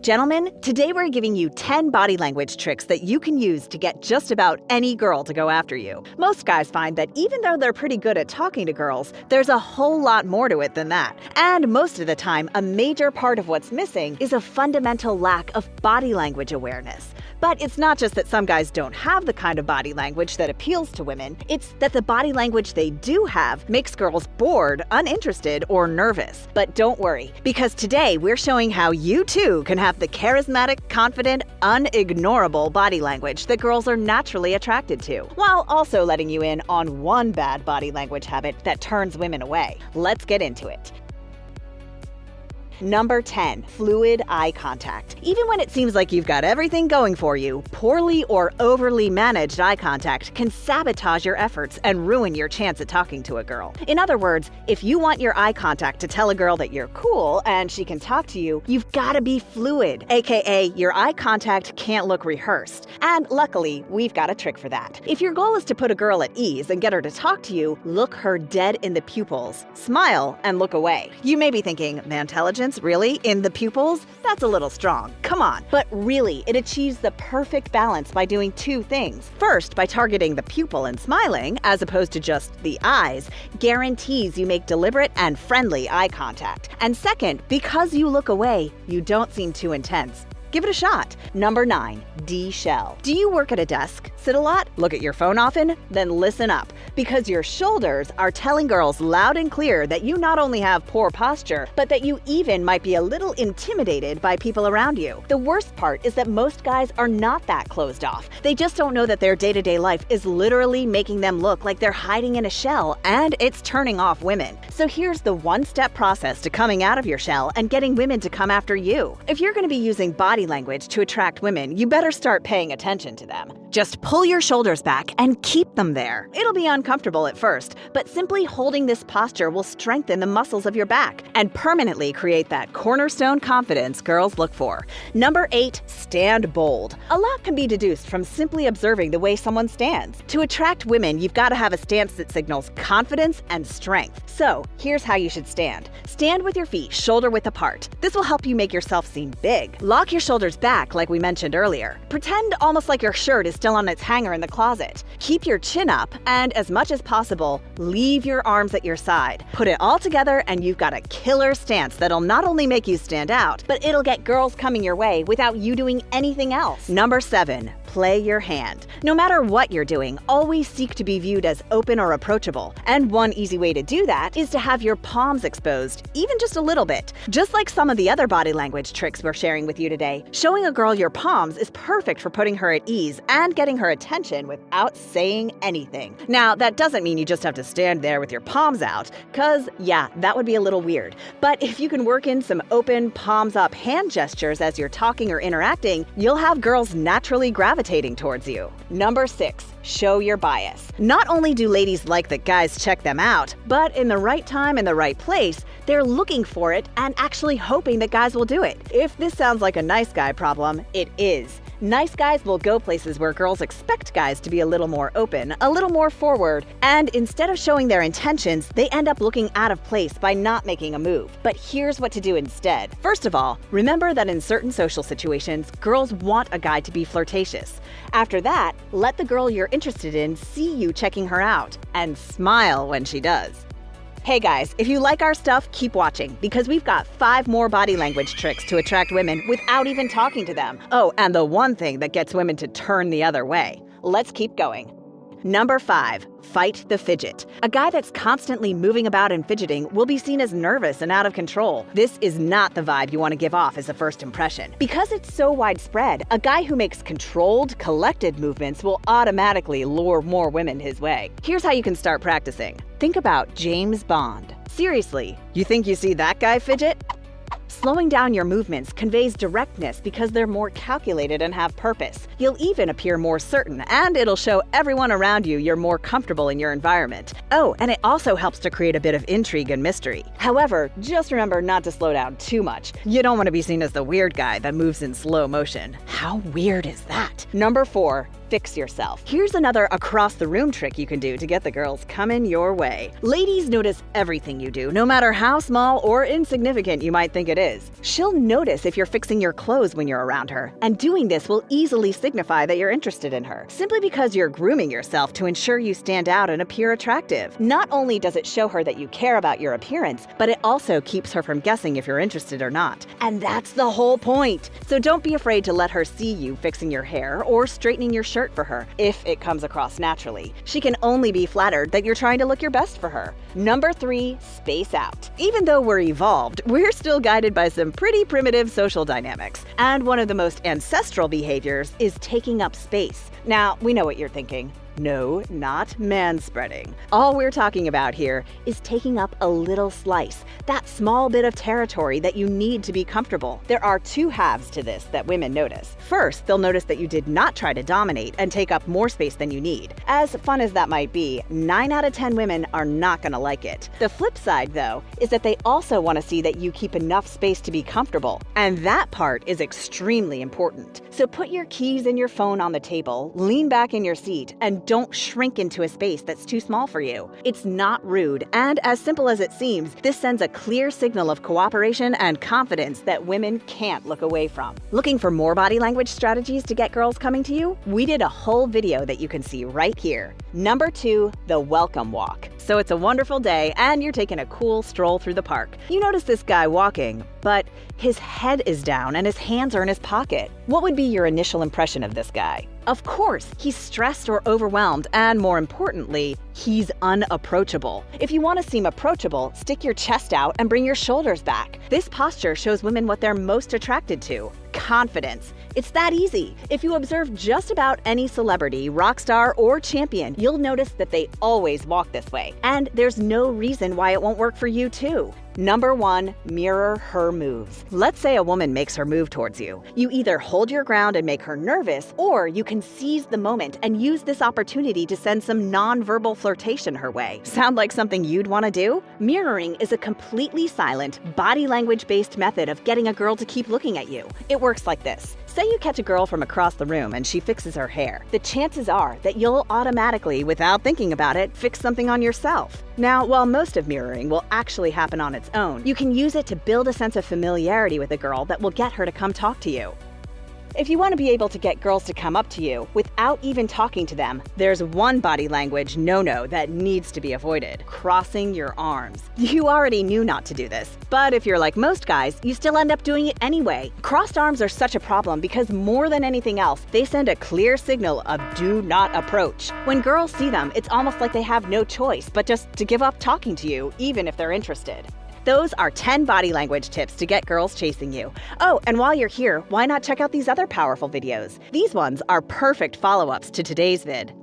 Gentlemen, today we're giving you 10 body language tricks that you can use to get just about any girl to go after you. Most guys find that even though they're pretty good at talking to girls, there's a whole lot more to it than that. And most of the time, a major part of what's missing is a fundamental lack of body language awareness. But it's not just that some guys don't have the kind of body language that appeals to women, it's that the body language they do have makes girls bored, uninterested, or nervous. But don't worry, because today we're showing how you too can have the charismatic, confident, unignorable body language that girls are naturally attracted to, while also letting you in on one bad body language habit that turns women away. Let's get into it. Number 10, fluid eye contact. Even when it seems like you've got everything going for you, poorly or overly managed eye contact can sabotage your efforts and ruin your chance at talking to a girl. In other words, if you want your eye contact to tell a girl that you're cool and she can talk to you, you've gotta be fluid, aka your eye contact can't look rehearsed. And luckily, we've got a trick for that. If your goal is to put a girl at ease and get her to talk to you, look her dead in the pupils, smile, and look away. You may be thinking, Mantelligence? Really? In the pupils? That's a little strong. Come on. But really, it achieves the perfect balance by doing two things. First, by targeting the pupil and smiling, as opposed to just the eyes, guarantees you make deliberate and friendly eye contact. And second, because you look away, you don't seem too intense. Give it a shot. Number 9, de-shell. Do you work at a desk, sit a lot, look at your phone often? Then listen up, because your shoulders are telling girls loud and clear that you not only have poor posture, but that you even might be a little intimidated by people around you. The worst part is that most guys are not that closed off. They just don't know that their day-to-day life is literally making them look like they're hiding in a shell, and it's turning off women. So here's the one-step process to coming out of your shell and getting women to come after you. If you're going to be using body language to attract women, you better start paying attention to them. Just pull your shoulders back and keep them there. It'll be uncomfortable at first, but simply holding this posture will strengthen the muscles of your back and permanently create that cornerstone confidence girls look for. Number 8, stand bold. A lot can be deduced from simply observing the way someone stands. To attract women, you've got to have a stance that signals confidence and strength. So, here's how you should stand. Stand with your feet shoulder width apart. This will help you make yourself seem big. Lock your shoulders back like we mentioned earlier. Pretend almost like your shirt is still on its hanger in the closet. Keep your chin up and, as much as possible, leave your arms at your side. Put it all together and you've got a killer stance that'll not only make you stand out, but it'll get girls coming your way without you doing anything else. Number 7, play your hand. No matter what you're doing, always seek to be viewed as open or approachable. And one easy way to do that is to have your palms exposed, even just a little bit. Just like some of the other body language tricks we're sharing with you today, showing a girl your palms is perfect for putting her at ease and getting her attention without saying anything. Now, that doesn't mean you just have to stand there with your palms out, cause yeah, that would be a little weird. But if you can work in some open, palms up hand gestures as you're talking or interacting, you'll have girls naturally gravitating towards you. Number 6, show your bias. Not only do ladies like that guys check them out, but in the right time and the right place, they're looking for it and actually hoping that guys will do it. If this sounds like a nice guy problem, it is. Nice guys will go places where girls expect guys to be a little more open, a little more forward, and instead of showing their intentions, they end up looking out of place by not making a move. But here's what to do instead. First of all, remember that in certain social situations, girls want a guy to be flirtatious. After that, let the girl you're interested in see you checking her out, and smile when she does. Hey guys, if you like our stuff, keep watching, because we've got 5 more body language tricks to attract women without even talking to them. Oh, and the one thing that gets women to turn the other way. Let's keep going. Number 5, fight the fidget. A guy that's constantly moving about and fidgeting will be seen as nervous and out of control. This is not the vibe you want to give off as a first impression. Because it's so widespread, a guy who makes controlled, collected movements will automatically lure more women his way. Here's how you can start practicing. Think about James Bond. Seriously, you think you see that guy fidget? Slowing down your movements conveys directness because they're more calculated and have purpose. You'll even appear more certain, and it'll show everyone around you you're more comfortable in your environment. Oh, and it also helps to create a bit of intrigue and mystery. However, just remember not to slow down too much. You don't want to be seen as the weird guy that moves in slow motion. How weird is that? Number 4, fix yourself. Here's another across-the-room trick you can do to get the girls coming your way. Ladies notice everything you do, no matter how small or insignificant you might think it is. She'll notice if you're fixing your clothes when you're around her, and doing this will easily signify that you're interested in her, simply because you're grooming yourself to ensure you stand out and appear attractive. Not only does it show her that you care about your appearance, but it also keeps her from guessing if you're interested or not. And that's the whole point. So don't be afraid to let her see you fixing your hair or straightening your shirt for her, if it comes across naturally. She can only be flattered that you're trying to look your best for her. Number 3, space out. Even though we're evolved, we're still guided by some pretty primitive social dynamics. And one of the most ancestral behaviors is taking up space. Now, we know what you're thinking. No, not manspreading. All we're talking about here is taking up a little slice, that small bit of territory that you need to be comfortable. There are 2 halves to this that women notice. First, they'll notice that you did not try to dominate and take up more space than you need. As fun as that might be, 9 out of 10 women are not gonna like it. The flip side, though, is that they also want to see that you keep enough space to be comfortable. And that part is extremely important. So put your keys and your phone on the table, lean back in your seat, and don't shrink into a space that's too small for you. It's not rude, and as simple as it seems, this sends a clear signal of cooperation and confidence that women can't look away from. Looking for more body language strategies to get girls coming to you? We did a whole video that you can see right here. Number 2, the welcome walk. So it's a wonderful day and you're taking a cool stroll through the park. You notice this guy walking, but his head is down and his hands are in his pocket. What would be your initial impression of this guy? Of course, he's stressed or overwhelmed, and more importantly, he's unapproachable. If you want to seem approachable, stick your chest out and bring your shoulders back. This posture shows women what they're most attracted to: confidence. It's that easy. If you observe just about any celebrity, rock star, or champion, you'll notice that they always walk this way. And there's no reason why it won't work for you too. Number 1, mirror her moves. Let's say a woman makes her move towards you. You either hold your ground and make her nervous, or you can seize the moment and use this opportunity to send some non-verbal flirtation her way. Sound like something you'd want to do? Mirroring is a completely silent, body language-based method of getting a girl to keep looking at you. It works like this. Say you catch a girl from across the room and she fixes her hair. The chances are that you'll automatically, without thinking about it, fix something on yourself. Now, while most of mirroring will actually happen on its own, you can use it to build a sense of familiarity with a girl that will get her to come talk to you. If you want to be able to get girls to come up to you without even talking to them, there's one body language no-no that needs to be avoided: crossing your arms. You already knew not to do this, but if you're like most guys, you still end up doing it anyway. Crossed arms are such a problem because more than anything else, they send a clear signal of do not approach. When girls see them, it's almost like they have no choice but just to give up talking to you, even if they're interested. Those are 10 body language tips to get girls chasing you. Oh, and while you're here, why not check out these other powerful videos? These ones are perfect follow-ups to today's vid.